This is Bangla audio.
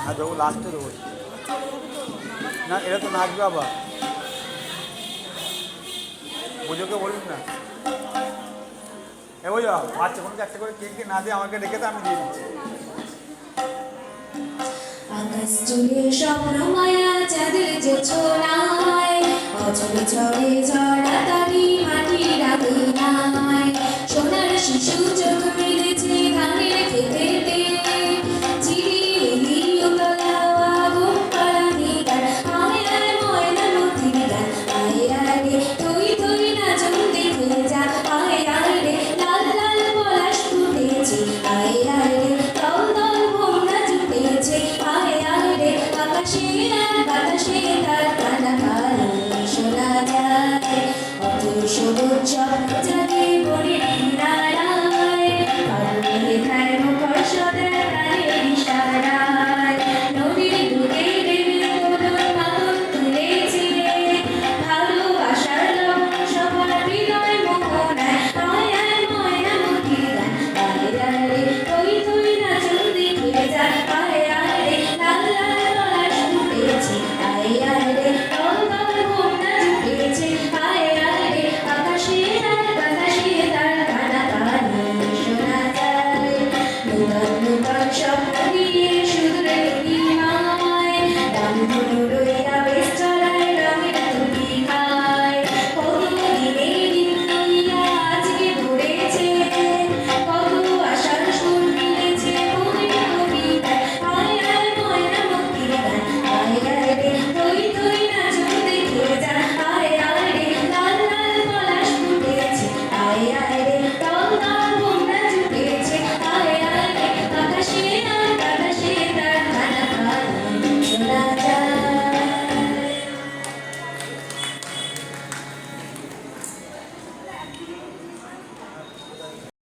আর দেবো লাস্টে দেবো না, এটা তো নাচবে আবার। পুজোকে বলিস না, এ বুঝো বাচ্চা কোনো একটা করে কেক না দিয়ে আমাকে ডেকে তো আমি দিয়ে দিচ্ছি। আকাশ জুড়ে স্বপ্ন মায়া চাঁদের যে ছোনায় অচলে চলে ঝড়া তারি মাটির আগুনায় সোনার শিশু চোখ মেলেছে ধানের খেতেতে চিড়ি তলা আগুন পাড়ানি গান আয় আয় ময়না নদীর গান আয় আয় রে তুই তুই নাচন দেখে যা আয় আয় রে লাল লাল পলাশ ফুটেছে আয় আয় রে দল দল ভোমরা জুটেছে আয় আয় রে আকাশে আর বাতাসে তার কানা কানে শোনা যায় অত সবুজ